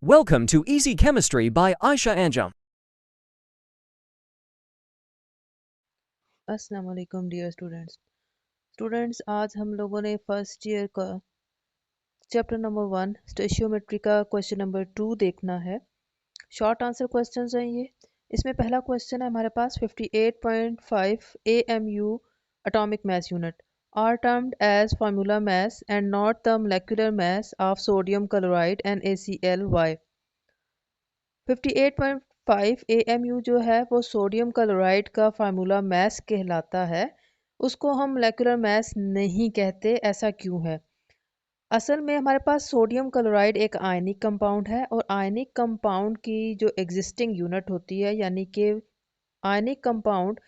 Welcome to Easy Chemistry by Aisha Anjum. अस्सलाम वालेकुम dear students आज हम लोगों ने फर्स्ट ईयर का चैप्टर नंबर 1 स्टोइशियोमेट्री का क्वेश्चन नंबर 2 देखना है। शॉर्ट आंसर क्वेश्चंस हैं ये। इसमें पहला क्वेश्चन है हमारे पास 58.5 AMU atomic mass unit are termed as formula mass and not the molecular mass of sodium chloride and ACl. Why? 58.5 AMU जो है वो सोडियम क्लोराइड का फार्मूला मास कहलाता है, उसको हम मोलेकुलर मास नहीं कहते। ऐसा क्यों है? असल में हमारे पास सोडियम क्लोराइड एक आयनिक कंपाउंड है और आयनिक कंपाउंड की जो एग्जिस्टिंग यूनिट होती है, यानी कि आयनिक कंपाउंड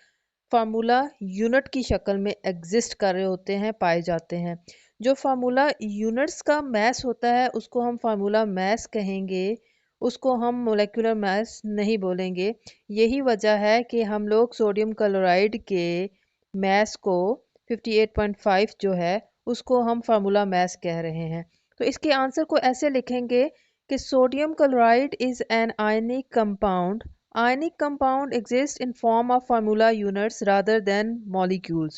फार्मूला यूनिट की शक्ल में एग्जिस्ट कर रहे होते हैं, पाए जाते हैं। जो फार्मूला यूनिट्स का मास होता है उसको हम फार्मूला मास कहेंगे, उसको हम मोलेकुलर मास नहीं बोलेंगे। यही वजह है कि हम लोग सोडियम क्लोराइड के मास को 58.5 जो है उसको हम फार्मूला मास कह रहे हैं। तो इसके आंसर को ऐसे लिखेंगे कि sodium chloride is an ionic compound. Ionic compound exists in form of formula units rather than molecules.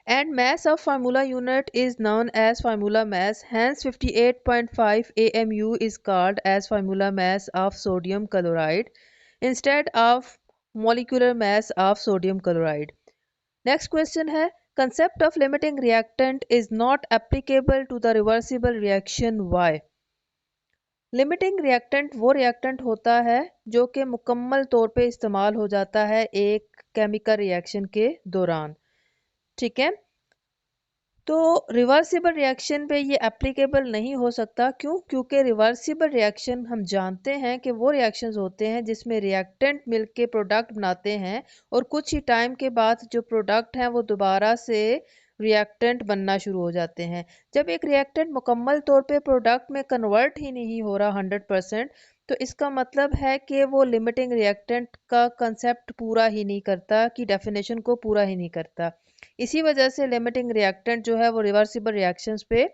And mass of formula unit is known as formula mass. Hence 58.5 AMU is called as formula mass of sodium chloride instead of molecular mass of sodium chloride. Next question है, concept of limiting reactant is not applicable to the reversible reaction. Why? Limiting reactant वो reactant होता है जो कि मुकम्मल तौर पे इस्तेमाल हो जाता है एक केमिकल रिएक्शन के दौरान। ठीक है, तो रिवर्सिबल रिएक्शन पे ये एप्लीकेबल नहीं हो सकता। क्यों? क्योंकि रिवर्सिबल रिएक्शन हम जानते हैं कि वो रिएक्शंस होते हैं जिसमें रिएक्टेंट मिलके प्रोडक्ट बनाते हैं और कुछ ही टाइम के बाद जो प्रोडक्ट हैं वो दोबारा से रिएक्टेंट बनना शुरू हो जाते हैं। जब एक रिएक्टेंट मुकम्मल तौर पे प्रोडक्ट में कन्वर्ट ही नहीं हो रहा 100%, तो इसका मतलब है कि वो लिमिटिंग रिएक्टेंट का कंसेप्ट पूरा ही नहीं करता, कि डेफिनेशन को पूरा ही नहीं करता। इसी वजह से लिमिटिंग रिएक्टेंट जो है वो रिवर्सिबल रिएक्शंस पे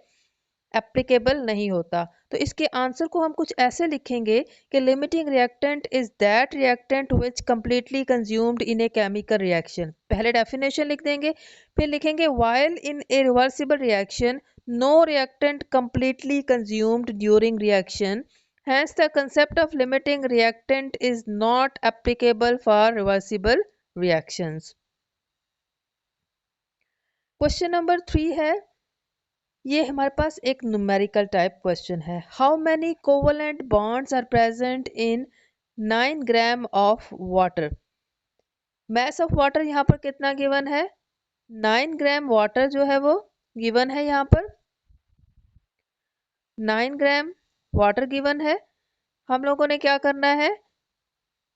एप्लीकेबल नहीं होता। तो इसके आंसर को हम कुछ ऐसे लिखेंगे कि limiting reactant is that reactant which completely consumed in a chemical reaction. पहले डेफिनेशन लिख देंगे, फिर लिखेंगे while in a reversible reaction no reactant completely consumed during reaction, hence the concept of limiting reactant is not applicable for reversible reactions. Question number 3 है, ये हमारे पास एक न्यूमेरिकल टाइप क्वेश्चन है। How many covalent bonds are present in 9 gram of water. Mass of water यहाँ पर कितना given है? 9 ग्राम वाटर जो है वो गिवन है, यहाँ पर 9 ग्राम वाटर गिवन है। हम लोगों ने क्या करना है,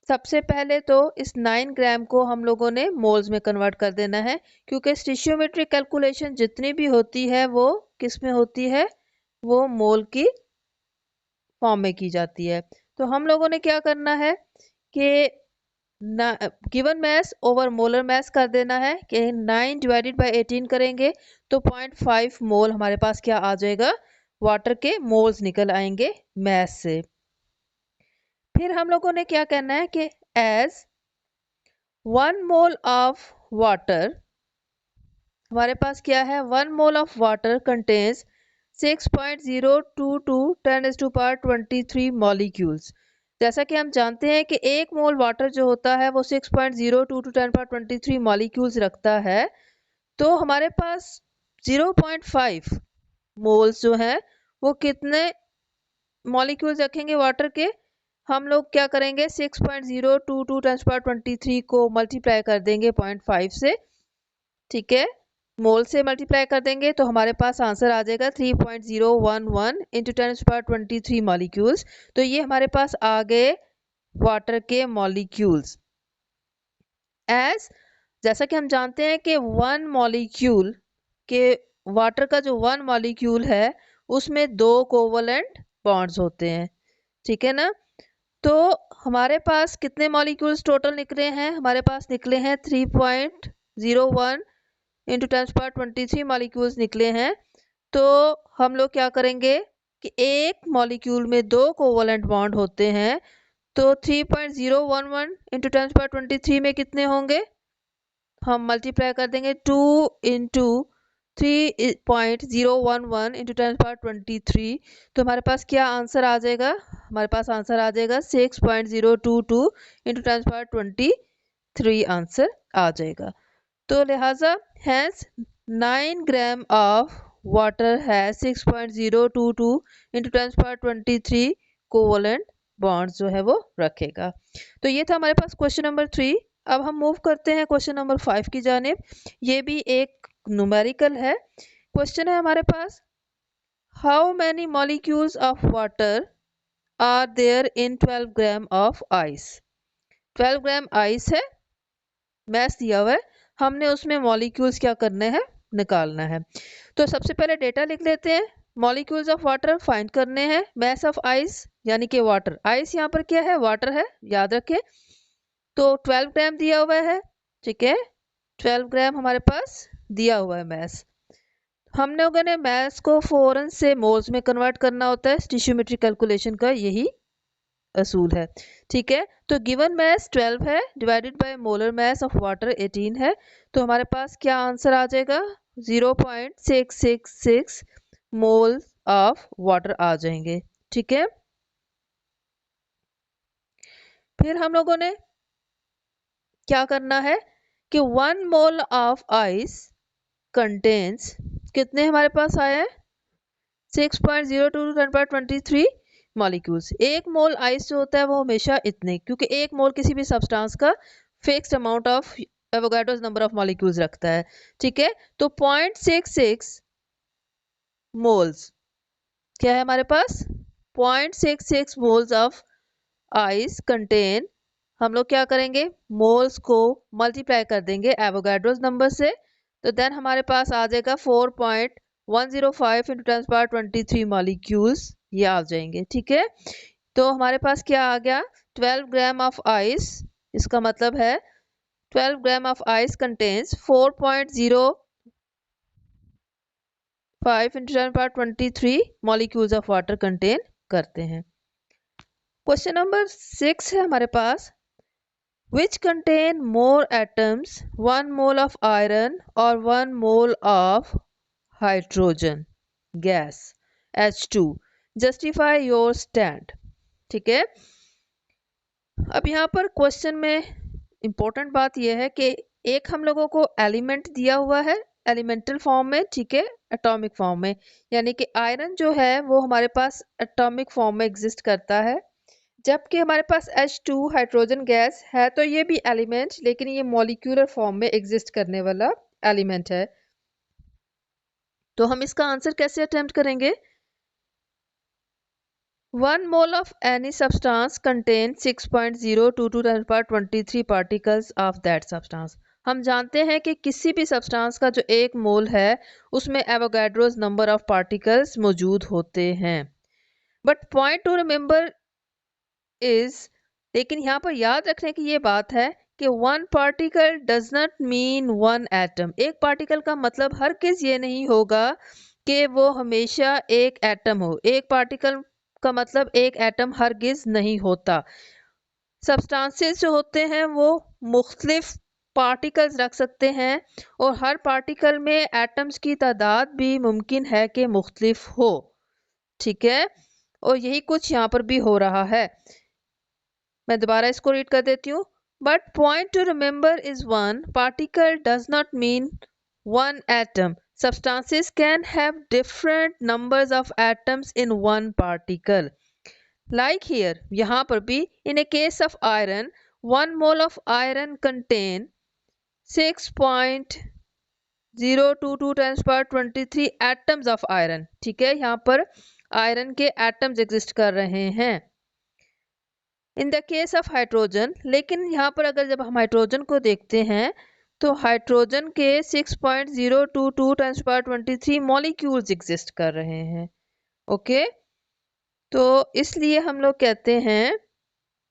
सबसे पहले तो इस 9 ग्राम को हम लोगों ने मोल्स में कन्वर्ट कर देना है, क्योंकि स्टिशियोमेट्रिक कैलकुलेशन जितनी भी होती है वो किस में होती है, वो मोल की फॉर्म में की जाती है। तो हम लोगों ने क्या करना है कि given mass over molar mass कर देना है कि 9 डिवाइडेड बाय 18 करेंगे तो 0.5 मोल हमारे पास क्या आ जाएगा, वाटर के मोल्स निकल आएंगे मैस से। फिर हम लोगों ने क्या करना है कि एज 1 मोल ऑफ वाटर, हमारे पास क्या है, 1 mole of water contains 6.022 10⁻23 molecules. जैसा कि हम जानते हैं कि 1 मोल वाटर जो होता है वो 6.022 10⁻23 मॉलिक्यूल्स रखता है। तो हमारे पास 0.5 मोल्स जो हैं वो कितने मॉलिक्यूल्स रखेंगे वाटर के? हम लोग क्या करेंगे, 6.022 10⁻23 को मल्टीप्लाई कर देंगे 0.5 से। ठीक है, मोल से मल्टीप्लाई कर देंगे तो हमारे पास आंसर आ जाएगा 3.011 इंटू 10⁻23 मॉलिक्यूल्स। तो ये हमारे पास आ गए वाटर के मॉलिक्यूल्स। एज जैसा कि हम जानते हैं कि 1 मॉलिक्यूल के वाटर का जो 1 मॉलिक्यूल है उसमें 2 कोवलेंट बॉन्ड्स होते हैं। ठीक है ना, तो हमारे पास कितने मॉलिक्यूल्स टोटल निकले हैं? हमारे पास निकले हैं 3.01 इंटू 10⁻23 मॉलिक्यूल्स निकले हैं। तो हम लोग क्या करेंगे, कि एक मॉलिक्यूल में 2 कोवलेंट बॉन्ड होते हैं, तो 3.011 इंटू 10⁻23 में कितने होंगे? हम मल्टीप्लाई कर देंगे 2 इंटू 3.011 इंटू 10⁻23, तो हमारे पास क्या आंसर आ जाएगा? हमारे पास आंसर आ जाएगा 6.022 इंटू 10⁻23 आंसर आ जाएगा। तो लिहाजा हैंस 9 ग्राम ऑफ वाटर है 6.022 इंटू 10⁻23 कोवलेंट बॉन्ड जो है वो रखेगा। तो ये था हमारे पास क्वेश्चन नंबर 3। अब हम मूव करते हैं क्वेश्चन नंबर 5 की जानिब। ये भी एक न्यूमेरिकल है। क्वेश्चन है हमारे पास, how many molecules of water are there in 12 gram of ice. 12 gram ice है, मैस दिया हुआ है, हमने उसमें मॉलिक्यूल्स क्या करने हैं? निकालना है। तो सबसे पहले डेटा लिख लेते हैं। मॉलिक्यूल्स ऑफ वाटर फाइंड करने हैं, मैस ऑफ आइस यानी कि वाटर, आइस यहाँ पर क्या है? वाटर है, याद रखें। तो 12 ग्राम दिया हुआ है, ठीक है, 12 ग्राम हमारे पास दिया हुआ है मैस। हम लोगों ने मैस को फौरन से मोल्स में कन्वर्ट करना होता है, स्टिशियोमेट्रिक कैलकुलेशन का यही असूल है, ठीक है। तो गिवन मैस 12 है, divided by molar mass of water 18 है, तो हमारे पास क्या आंसर आ जाएगा? 0.666 मोल ऑफ वाटर आ जाएंगे, ठीक है। फिर हम लोगों ने क्या करना है कि 1 मोल ऑफ आइस कंटेन्स, कितने हमारे पास आए हैं? 6.02 × 10⁻23 मॉलिक्यूल्स। एक मोल आइस जो होता है वो हमेशा इतने, क्योंकि एक मोल किसी भी सब्सटेंस का fixed amount of Avogadro's number of molecules रखता है, ठीक है। तो 0.66 मोल्स क्या है हमारे पास? 0.66 मोल्स ऑफ आइस कंटेन, हम लोग क्या करेंगे? मोल्स को मल्टीप्लाई कर देंगे एवोगाड्रोस नंबर से, तो देन हमारे पास आ जाएगा 4.105 इंटू 10⁻23 मॉलिक्यूल्स, ये आ जाएंगे, ठीक है। तो हमारे पास क्या आ गया? 12 ग्राम ऑफ आइस, इसका मतलब है 12 gram of ice contains 4.05 into 10⁻23 molecules of water contain करते हैं। क्वेश्चन नंबर 6 है हमारे पास, which contain more atoms, 1 mole of iron or 1 mole of hydrogen gas H2, justify your stand, ठीक है। अब यहाँ पर क्वेश्चन में इंपॉर्टेंट बात यह है कि एक हम लोगों को एलिमेंट दिया हुआ है एलिमेंटल फॉर्म में, ठीक है, एटॉमिक फॉर्म में, यानी कि आयरन जो है वो हमारे पास एटॉमिक फॉर्म में एग्जिस्ट करता है, जबकि हमारे पास H2 हाइड्रोजन गैस है, तो ये भी एलिमेंट, लेकिन ये मॉलिक्यूलर फॉर्म में एग्जिस्ट करने वाला एलिमेंट है। तो हम इसका आंसर कैसे अटेम्प्ट करेंगे? 1 mole of any substance contains 6.022 × 10⁻23 particles of that substance। हम जानते हैं कि किसी भी सब्सटेंस का जो एक मोल है उसमें एवोगाड्रोस नंबर ऑफ पार्टिकल्स मौजूद होते हैं। But point two remember is, लेकिन यहाँ पर याद रखने की ये बात है कि 1 particle does not mean 1 atom. एक पार्टिकल का मतलब हर किस ये नहीं होगा कि वो हमेशा एक एटम हो। एक पार्टिकल का मतलब एक एटम हरगिज नहीं होता। सब्सटेंसेस जो होते हैं वो मुख्तलिफ पार्टिकल्स रख सकते हैं, और हर पार्टिकल में एटम्स की तादाद भी मुमकिन है कि मुख्तलिफ हो, ठीक है। और यही कुछ यहाँ पर भी हो रहा है। मैं दोबारा इसको रीड कर देती हूँ। But point two remember is 1 particle does not mean 1 atom. Substances can have different numbers of atoms in one particle. Like here, यहाँ पर भी, in a case of iron, 1 mole of iron contain 6.022 10⁻23 atoms of iron, ठीक है। यहाँ पर iron के atoms exist कर रहे हैं। In the case of hydrogen, लेकिन यहाँ पर अगर जब हम हाइड्रोजन को देखते हैं तो हाइड्रोजन के 6.022 10⁻23 मॉलिक्यूल्स एग्जिस्ट कर रहे हैं, ओके। तो इसलिए हम लोग कहते हैं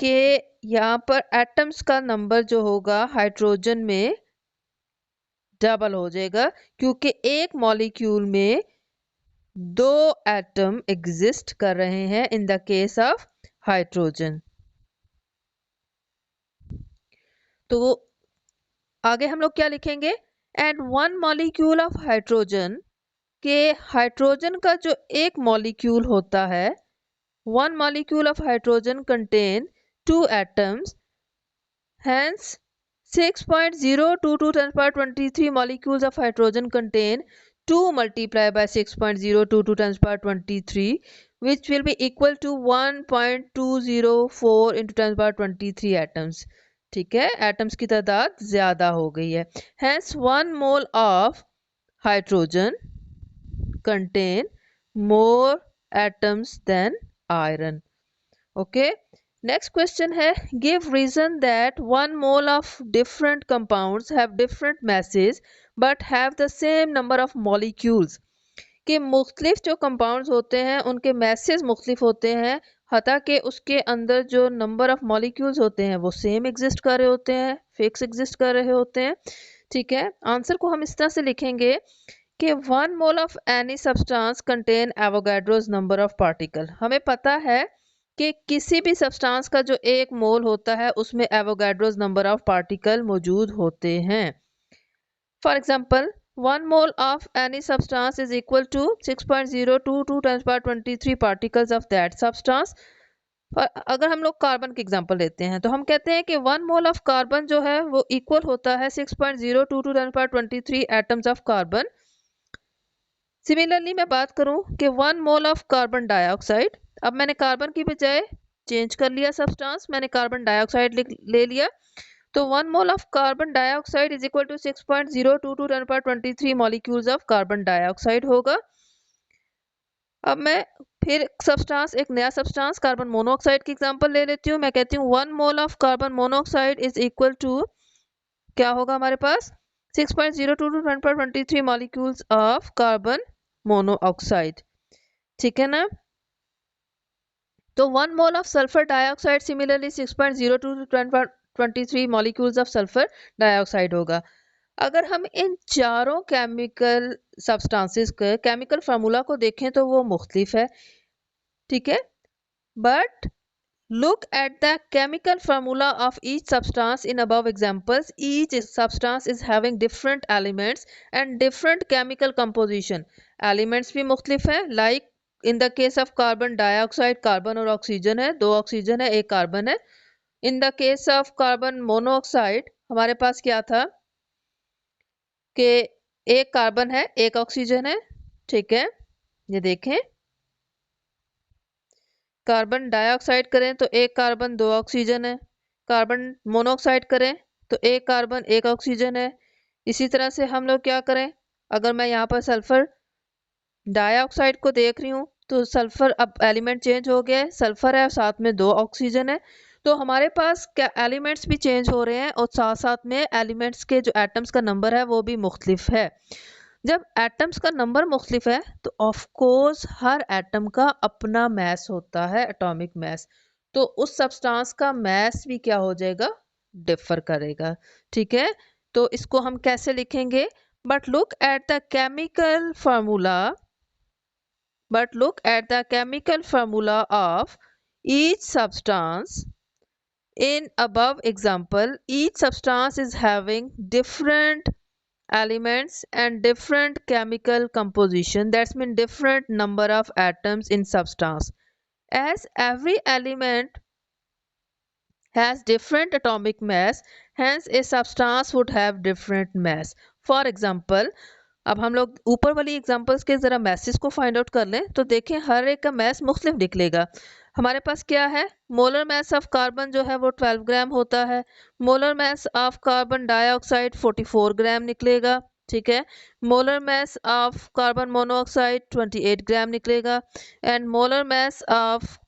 कि यहाँ पर एटम्स का नंबर जो होगा हाइड्रोजन में डबल हो जाएगा, क्योंकि एक मॉलिक्यूल में दो एटम एग्जिस्ट कर रहे हैं in the case of hydrogen. तो आगे हम लोग क्या लिखेंगे, and one molecule of hydrogen, के हाइड्रोजन का जो एक मॉलिक्यूल होता है, one molecule of hydrogen contain two atoms, hence 6.022 10 power 23 molecules of hydrogen contain 2 multiplied by 6.022 10 power 23, which will be equal to 1.204 into 10 power 23 atoms। ठीक है, atoms की तादाद ज्यादा हो गई है। hence 1 mole of hydrogen contain more atoms than iron। okay, next question है, give reason that 1 mole of different compounds have different masses but have the same number of molecules। कि मुख्तलिफ जो कंपाउंड्स होते हैं उनके मैसेज मुख्तलिफ होते हैं, हता कि उसके अंदर जो नंबर ऑफ मॉलिक्यूल्स होते हैं वो सेम एग्जिस्ट कर रहे होते हैं, फिक्स एग्जिस्ट कर रहे होते हैं। ठीक है, आंसर को हम इस तरह से लिखेंगे कि 1 mole of any substance contain Avogadro's number of particle. हमें पता है कि किसी भी सब्सटेंस का जो एक मोल होता है उसमें एवोगाड्रोस नंबर ऑफ पार्टिकल मौजूद होते हैं। For example 1 mole of any substance is equal to 6.022 times power 23 particles of that substance। अगर हम लोग कार्बन की एग्जांपल लेते हैं तो हम कहते हैं कि 1 मोल ऑफ कार्बन जो है वो इक्वल होता है 6.022 times power 23 atoms of carbon. Similarly मैं बात करूं कि 1 मोल ऑफ कार्बन डाइऑक्साइड, अब मैंने कार्बन की बजाय चेंज कर लिया सब्सटेंस, मैंने कार्बन डाइऑक्साइड ले लिया, तो 1 mole of carbon dioxide is equal to 6.022 10 power 23 molecules of carbon dioxide होगा। अब मैं फिर सब्सटेंस, एक नया सब्सटेंस कार्बन मोनोऑक्साइड की एग्जांपल ले लेती हूँ। मैं कहती हूँ 1 mole of carbon monoxide is equal to, क्या होगा हमारे पास, 6.022 10 power 23 molecules of carbon monoxide. ठीक है ना। तो 1 mole of sulphur dioxide similarly 6.022 10 power 23 molecules of sulphur dioxide होगा। अगर हम इन चारों केमिकल सब्सटेंसेस के केमिकल फार्मूला को देखें तो वो मुख्तलिफ है। ठीक है, but look at the chemical formula of each substance in above examples। each substance is having different elements and different chemical composition। elements भी मुख्तलिफ है, like in the case of carbon dioxide carbon और oxygen है, दो oxygen है एक carbon है। in the case of carbon monoxide हमारे पास क्या था कि एक कार्बन है एक ऑक्सीजन है। ठीक है, ये देखें, कार्बन डाइऑक्साइड करें तो एक कार्बन दो ऑक्सीजन है, कार्बन मोनोऑक्साइड करें तो एक कार्बन एक ऑक्सीजन है। इसी तरह से हम लोग क्या करें, अगर मैं यहाँ पर सल्फर डाइऑक्साइड को देख रही हूँ तो सल्फर अब एलिमेंट चेंज हो गया है, सल्फर है और साथ में दो ऑक्सीजन है, तो हमारे पास क्या एलिमेंट्स भी चेंज हो रहे हैं और साथ साथ में एलिमेंट्स के जो एटम्स का नंबर है वो भी मुख्तलिफ है। जब एटम्स का नंबर मुख्तलिफ है तो ऑफ कोर्स हर एटम का अपना मैस होता है, एटॉमिक मैस, तो उस सब्सटेंस का मैस भी क्या हो जाएगा, डिफर करेगा। ठीक है, तो इसको हम कैसे लिखेंगे, but look at the chemical formula, but look at the chemical formula of each substance in above example। each substance is having different elements and different chemical composition, that's mean different number of atoms in substance। as every element has different atomic mass, hence a substance would have different mass। for example, अब हम लोग ऊपर वाली examples के ज़रा message को find out कर लें तो देखें हर एक का मैस मुख्तलिफ निकलेगा। हमारे पास क्या है, मोलर मैस ऑफ कार्बन जो है वो 12 ग्राम होता है, molar mass of carbon dioxide 44 ग्राम निकलेगा। ठीक है, molar mass of carbon monoxide 28 ग्राम निकलेगा and molar mass of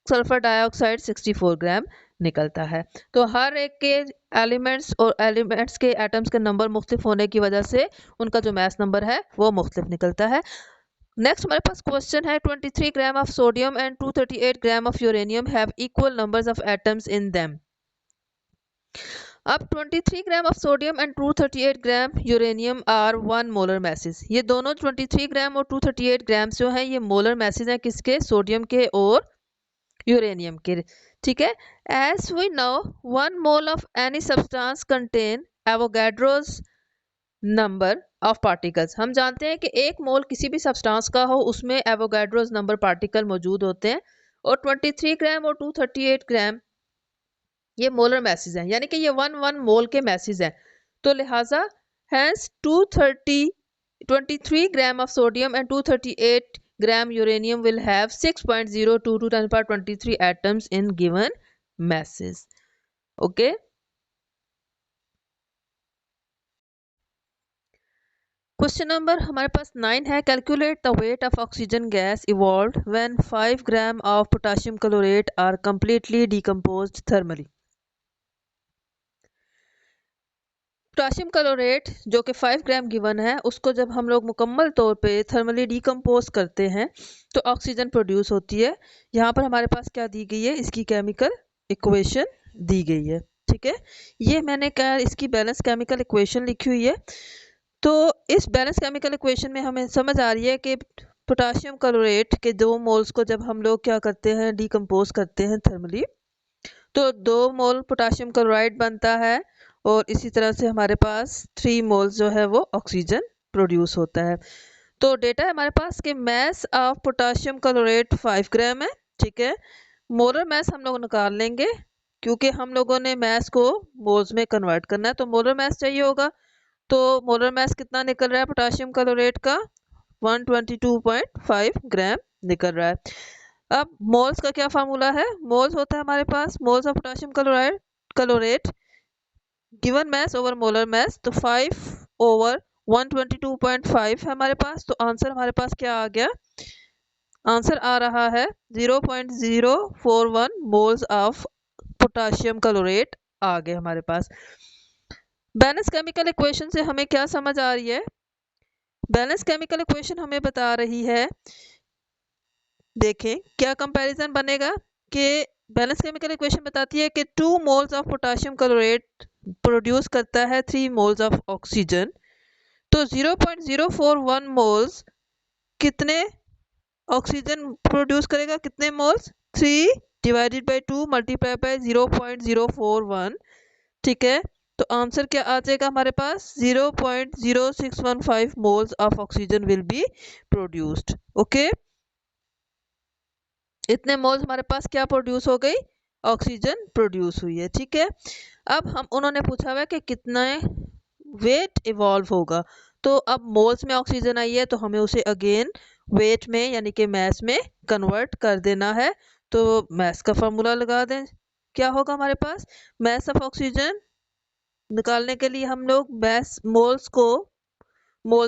sulphur dioxide 64 ग्राम निकलता है। तो हर एक के एलिमेंट्स और एलिमेंट्स के एटम्स के नंबर मुख्तलिफ होने की वजह से उनका जो मैस नंबर है वो मुख्तलिफ निकलता है। नेक्स्ट हमारे पास क्वेश्चन है, 23 gram of sodium and 238 gram of uranium have equal numbers of atoms in them. अब 23 gram of sodium and 238 gram uranium are 1 molar masses. ये दोनों 23 ग्राम और 238 ग्राम जो है ये मोलर मैसेज हैं, किसके? सोडियम के और यूरेनियम के। ठीक है। As we know 1 mole of any substance contain Avogadro's number of particles. हम जानते हैं कि एक मोल किसी भी सब्सटेंस का हो उसमें एवोगाड्रोस नंबर पार्टिकल मौजूद होते हैं, और 23 ग्राम और 238 ग्राम ये मोलर मैसेज हैं, यानी कि ये 1 मोल के मैसेज हैं। तो लिहाजा hence 23 gram of sodium and 238 gram uranium will have 6.022 10 to the power 23 atoms in given masses. Okay. Question number हमारे पास 9 है। Calculate the weight of oxygen gas evolved when 5 gram of potassium chlorate are completely decomposed thermally. Potassium chlorate जो कि 5 ग्राम given है, उसको जब हम लोग मुकम्मल तौर पे थर्मली डिकम्पोज करते हैं तो ऑक्सीजन प्रोड्यूस होती है। यहाँ पर हमारे पास क्या दी गई है? इसकी केमिकल इक्वेशन दी गई है। ठीक है, ये मैंने कहा इसकी बैलेंस केमिकल इक्वेशन लिखी हुई है। तो इस बैलेंस केमिकल इक्वेशन में हमें समझ आ रही है कि पोटेशियम क्लोरेट के 2 मोल्स को जब हम लोग क्या करते हैं? डिकम्पोज करते हैं थर्मली, तो 2 मोल पोटेशियम क्लोराइड बनता है, और इसी तरह से हमारे पास 3 मोल्स जो है वो ऑक्सीजन प्रोड्यूस होता है। तो डेटा है हमारे पास कि मैस ऑफ पोटेशियम क्लोरेट 5 ग्राम है। ठीक है, मोलर मैस हम लोग निकाल लेंगे क्योंकि हम लोगों ने मैस को मोल्स में कन्वर्ट करना है, तो मोलर मैस चाहिए होगा। तो मोलर मैस कितना निकल रहा है पोटेशियम क्लोरेट का? 122.5 ग्राम निकल रहा है। अब मोल्स का क्या फार्मूला है? मोल्स होता है हमारे पास moles of potassium chlorate given mass over molar mass, तो 5 ओवर 122.5 है हमारे पास। तो आंसर हमारे पास क्या आ गया? आंसर आ रहा है 0.041 मोल्स ऑफ पोटेशियम क्लोरेट आ गए हमारे पास। बैलेंस केमिकल इक्वेशन से हमें क्या समझ आ रही है? बैलेंस केमिकल इक्वेशन हमें बता रही है, देखें क्या कंपैरिजन बनेगा कि बैलेंस केमिकल इक्वेशन बताती है कि 2 moles of potassium chlorate produce करता है 3 मोल्स ऑफ ऑक्सीजन। तो 0.041 मोल्स कितने ऑक्सीजन प्रोड्यूस करेगा? कितने moles? 3 divided by 2 multiply by 0.041। ठीक है, तो आंसर क्या आ जाएगा हमारे पास? 0.0615 moles of oxygen will be produced. Okay, इतने मोल्स हमारे पास क्या प्रोड्यूस हो गई? ऑक्सीजन प्रोड्यूस हुई है। ठीक है, अब हम उन्होंने पूछा हुआ है कि कितना वेट इवॉल्व होगा। तो अब मोल्स में ऑक्सीजन आई है तो हमें उसे अगेन वेट में यानी कि मैस में कन्वर्ट कर देना है। तो मैस का फॉर्मूला लगा दें, क्या होगा हमारे पास? मैस ऑफ ऑक्सीजन निकालने के लिए हम लोग मैस मोल्स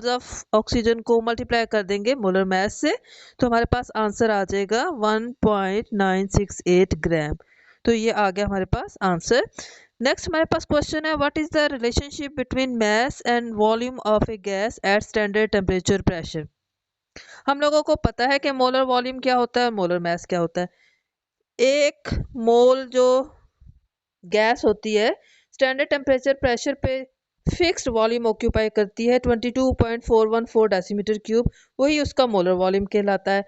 ऑफ ऑक्सीजन को मल्टीप्लाई कर देंगे मोलर मैस से, तो हमारे पास आंसर आ जाएगा 1.968 ग्राम। तो ये आ गया हमारे पास आंसर। नेक्स्ट हमारे पास क्वेश्चन है, what is the relationship between mass and volume of a gas at standard temperature pressure. हम लोगों को पता है कि मोलर वॉल्यूम क्या होता है, मोलर मैस क्या होता है। एक मोल जो गैस होती है स्टैंडर्ड टेम्परेचर प्रेशर पे फिक्स्ड वॉल्यूम ऑक्यूपाई करती है 22.414 डेसीमीटर क्यूब, वही उसका मोलर वॉल्यूम कहलाता है।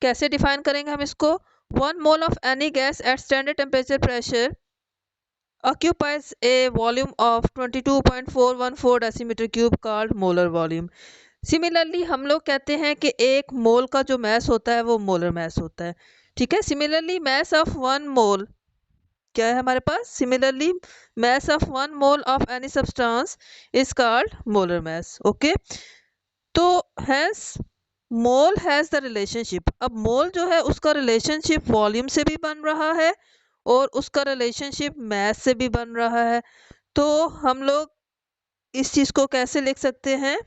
कैसे डिफाइन करेंगे हम इसको? 1 mole of any gas at standard temperature pressure occupies a volume of 22.414 decimetre cube called molar volume. Similarly हम लोग कहते हैं कि एक मोल का जो मैस होता है वो मोलर मैस होता है। ठीक है, सिमिलरली मैस ऑफ 1 मोल क्या है हमारे पास? Similarly mass of 1 mole of any substance is called molar mass. Okay, तो has mole has the relationship. अब मोल जो है उसका रिलेशनशिप वॉल्यूम से भी बन रहा है और उसका रिलेशनशिप मैस से भी बन रहा है। तो हम लोग इस चीज को कैसे लिख सकते हैं?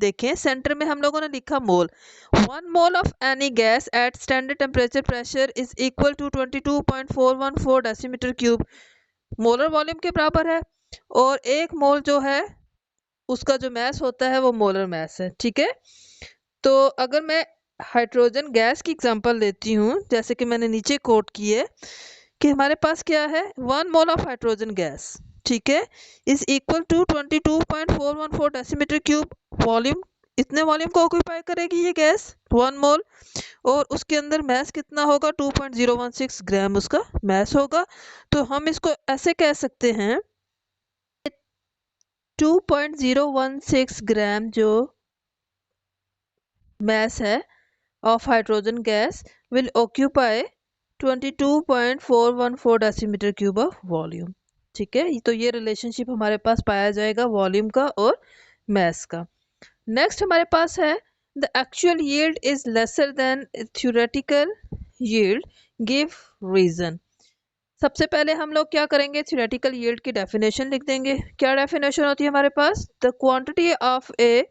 देखें, सेंटर में हम लोगों ने लिखा mole. 1 mole of any gas at standard temperature pressure is equal to 22.414 decimetre cube, molar volume के बराबर है। और एक मोल जो है उसका जो मैस होता है वो मोलर मैस है। ठीक है, तो अगर मैं हाइड्रोजन गैस की एग्जांपल लेती हूँ, जैसे कि मैंने नीचे कोट की है कि हमारे पास क्या है 1 मोल ऑफ हाइड्रोजन गैस। ठीक है, is equal to 22.414 decimetre cube volume. इतने वॉल्यूम को ऑक्यूपाई करेगी ये गैस 1 मोल, और उसके अंदर मैस कितना होगा 2.016 ग्राम उसका मैस होगा। तो हम इसको ऐसे कह सकते हैं 2.016 ग्राम जो मैस है of hydrogen gas will occupy 22.414 decimetre cube of volume. ठीक है, तो ये रिलेशनशिप हमारे पास पाया जाएगा वॉल्यूम का और मैस का। नेक्स्ट हमारे पास है the actual yield is lesser than theoretical yield, give reason. सबसे पहले हम लोग क्या करेंगे, थ्योरेटिकल यील्ड की डेफिनेशन लिख देंगे। क्या डेफिनेशन होती है हमारे पास, the quantity of a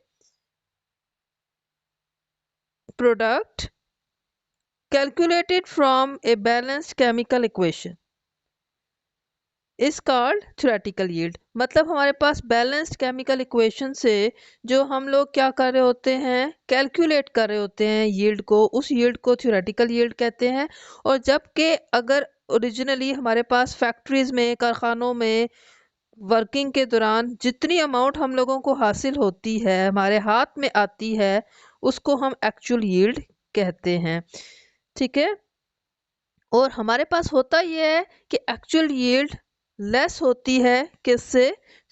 product calculated from a balanced chemical equation is called theoretical yield। मतलब हमारे पास बैलेंस्ड केमिकल इक्वेशन से जो हम लोग क्या कर रहे होते हैं, कैलकुलेट कर रहे होते हैं यील्ड को, उस यील्ड को थ्योरेटिकल यील्ड कहते हैं। और जबकि अगर ओरिजिनली हमारे पास फैक्ट्रीज में, कारखानों में वर्किंग के दौरान जितनी अमाउंट हम लोगों को हासिल होती है, हमारे हाथ में आती है, उसको हम एक्चुअल यील्ड कहते हैं। ठीक है, और हमारे पास होता यह है कि एक्चुअल यील्ड लेस होती है किससे,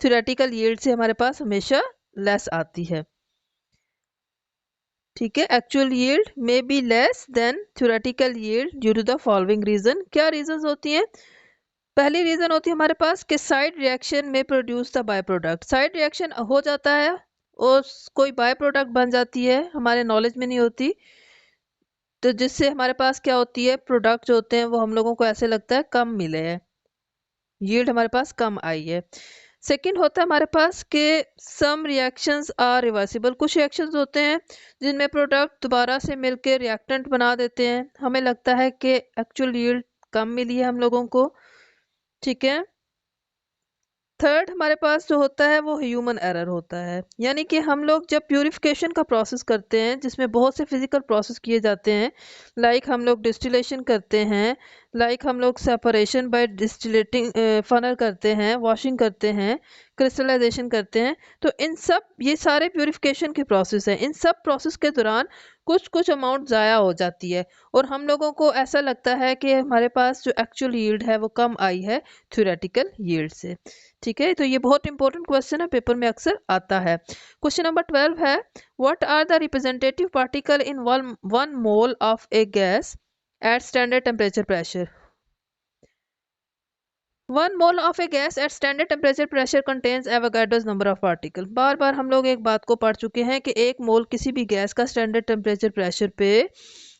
थ्योरेटिकल यील्ड से हमारे पास हमेशा लेस आती है। ठीक है, actual yield may be less than theoretical yield due to the following reason. क्या रीजंस होती हैं, पहली रीजन होती है हमारे पास कि साइड रिएक्शन में produce the by product. Side reaction हो जाता है और कोई बाय प्रोडक्ट बन जाती है, हमारे नॉलेज में नहीं होती, तो जिससे हमारे पास क्या होती है, प्रोडक्ट जो होते हैं वो हम लोगों को ऐसे लगता है कम मिले हैं, यील्ड हमारे पास कम आई है। सेकंड होता है हमारे पास कि सम रिएक्शंस आर रिवर्सिबल। कुछ रिएक्शंस होते हैं जिनमें प्रोडक्ट दोबारा से मिलकर रिएक्टेंट बना देते हैं, हमें लगता है कि एक्चुअल यील्ड कम मिली है हम लोगों को। ठीक है, थर्ड हमारे पास जो होता है वो ह्यूमन एरर होता है, यानी कि हम लोग जब प्यूरिफिकेशन का प्रोसेस करते हैं जिसमें बहुत से फिजिकल प्रोसेस किए जाते हैं, लाइक हम लोग डिस्टिलेशन करते हैं, लाइक हम लोग सेपरेशन बाय डिस्टिलेटिंग फनल करते हैं, वॉशिंग करते हैं, क्रिस्टलाइजेशन करते हैं, तो इन सब ये सारे प्यूरिफिकेशन के प्रोसेस हैं। इन सब प्रोसेस के दौरान कुछ कुछ अमाउंट ज़ाया हो जाती है और हम लोगों को ऐसा लगता है कि हमारे पास जो एक्चुअल यील्ड है वो कम आई है थ्योरेटिकल यील्ड से। ठीक है, तो ये बहुत इंपॉर्टेंट क्वेश्चन है, पेपर में अक्सर आता है। क्वेश्चन नंबर 12 है, what are the representative particle in one mole of a gas at standard temperature pressure. 1 mole of a gas at standard temperature pressure contains Avogadro's number of particle. बार बार हम लोग एक बात को पढ़ चुके हैं कि एक मोल किसी भी गैस का स्टैंडर्ड टेम्परेचर प्रेशर पे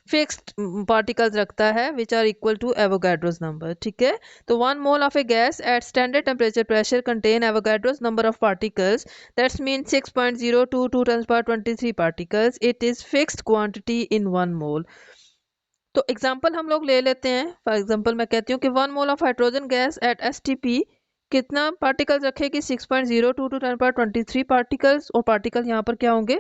फिक्स्ड पार्टिकल्स रखता है which are equal to Avogadro's number. ठीक है, तो 1 mole of a gas at standard temperature pressure contain Avogadro's number of particles, that's mean 6.022 10 power 23 particles. It is fixed quantity in 1 mole. तो example हम लोग ले लेते हैं। फॉर एग्जाम्पल मैं कहती हूँ कि 1 mole of hydrogen gas at STP कितना पार्टिकल्स रखेगी, 6.022 10 power 23 पार्टिकल्स, और पार्टिकल यहाँ पर क्या होंगे,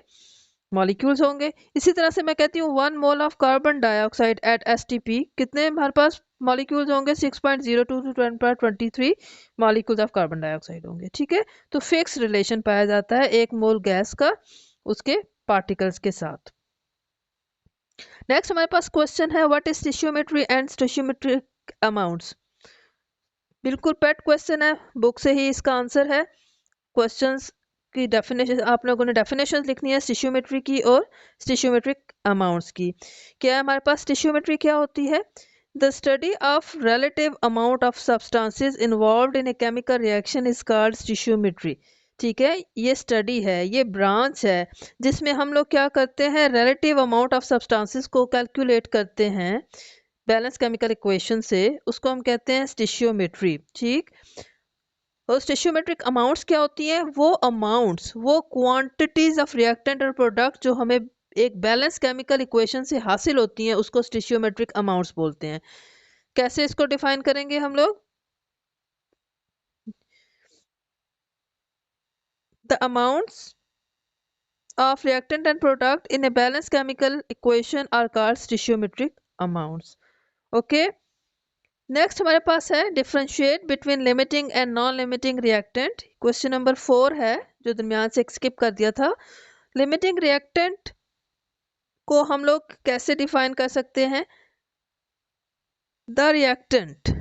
मॉलिक्यूल्स होंगे। इसी तरह से मैं कहती हूँ 1 mole of carbon dioxide eight STP कितने हमारे पास मॉलिक्यूल्स होंगे, 6.022 10 power 23 molecules of carbon dioxide होंगे। ठीक है, तो फिक्स रिलेशन पाया जाता है 1 मोल गैस का उसके पार्टिकल्स के साथ। नेक्स्ट हमारे पास क्वेश्चन है, what is stoichiometry and stoichiometric amounts. बिल्कुल पेट क्वेश्चन है, बुक से ही इसका आंसर है। क्वेश्चंस की डेफिनेशन आप लोगों ने डेफिनेशन लिखनी है स्टोइचियोमेट्री की और स्टोइचियोमेट्रिक अमाउंट्स की। क्या है हमारे पास, स्टोइचियोमेट्री क्या होती है, the study of relative amount of substances involved in a chemical reaction is called stoichiometry. ठीक है, ये स्टडी है, ये ब्रांच है जिसमें हम लोग क्या करते हैं, रिलेटिव अमाउंट ऑफ सब्सटेंसेस को कैलकुलेट करते हैं बैलेंस केमिकल इक्वेशन से, उसको हम कहते हैं स्टोइचियोमेट्री। ठीक, और स्टोइचियोमेट्रिक अमाउंट्स क्या होती हैं, वो अमाउंट्स, वो क्वांटिटीज ऑफ रिएक्टेंट और प्रोडक्ट जो हमें एक बैलेंस केमिकल इक्वेशन से हासिल होती हैं उसको स्टोइचियोमेट्रिक अमाउंट्स बोलते हैं। कैसे इसको डिफाइन करेंगे हम लोग, the amounts of reactant and product in a balanced chemical equation are called stoichiometric amounts. Okay, next हमारे पास है differentiate between limiting and non limiting reactant. Question number 4 है जो दरमियान से स्किप कर दिया था। लिमिटिंग रिएक्टेंट को हम लोग कैसे डिफाइन कर सकते हैं? The reactant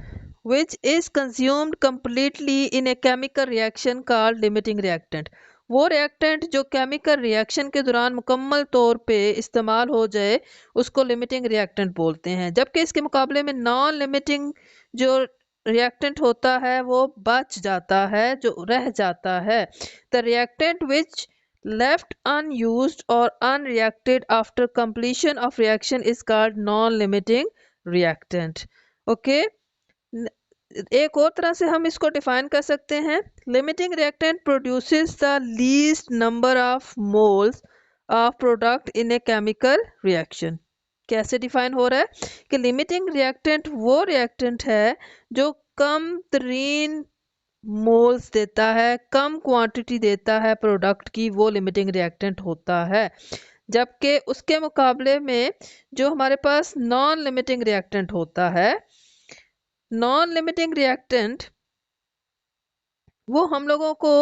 which is consumed completely in a chemical reaction called limiting reactant। वो रिएक्टेंट जो केमिकल रिएक्शन के दौरान मुकम्मल तौर पे इस्तेमाल हो जाए उसको लिमिटिंग रिएक्टेंट बोलते हैं, जबकि इसके मुकाबले में नॉन लिमिटिंग जो रिएक्टेंट होता है वो बच जाता है, जो रह जाता है। The reactant which left unused or unreacted after completion of reaction is called non-limiting reactant। Okay, एक और तरह से हम इसको डिफाइन कर सकते हैं। Limiting reactant produces the least number of moles of product in a chemical reaction. कैसे डिफाइन हो रहा है कि लिमिटिंग रिएक्टेंट वो रिएक्टेंट है जो कम तरीन मोल्स देता है, कम क्वांटिटी देता है प्रोडक्ट की, वो लिमिटिंग रिएक्टेंट होता है। जबकि उसके मुकाबले में जो हमारे पास नॉन लिमिटिंग रिएक्टेंट होता है, नॉन लिमिटिंग रिएक्टेंट वो हम लोगों को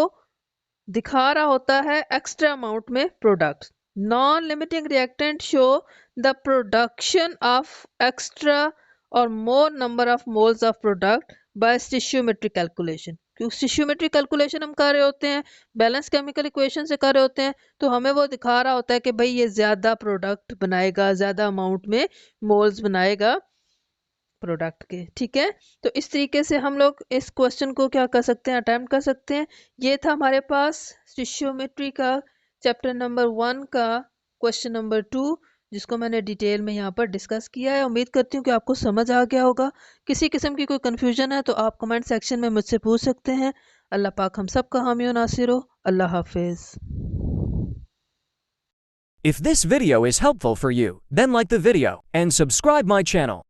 दिखा रहा होता है एक्स्ट्रा अमाउंट में product. Non limiting reactant show the production of extra और more number of moles of product by stoichiometric calculation. क्योंकि स्टिशियोमेट्रिक कैलकुलेशन हम कर रहे होते हैं, बैलेंस केमिकल इक्वेशन से कर रहे होते हैं, तो हमें वो दिखा रहा होता है कि भाई ये ज़्यादा प्रोडक्ट बनाएगा, ज़्यादा अमाउंट में मोल्स बनाएगा प्रोडक्ट के। ठीक है, तो इस तरीके से हम लोग इस क्वेश्चन को क्या कर सकते हैं, अटेम्प्ट कर सकते हैं। ये था हमारे पास स्टिशियोमेट्री का चैप्टर नंबर 1 का क्वेश्चन नंबर 2, जिसको मैंने डिटेल में यहाँ पर डिस्कस किया है। उम्मीद करती हूँ कि आपको समझ आ गया होगा। किसी किस्म की कोई कन्फ्यूजन है तो आप कमेंट सेक्शन में मुझसे पूछ सकते हैं। अल्लाह पाक हम सब का हामी और नासिर हो। अल्लाह हाफिज़। If this video is helpful for you, then like the video and subscribe my channel.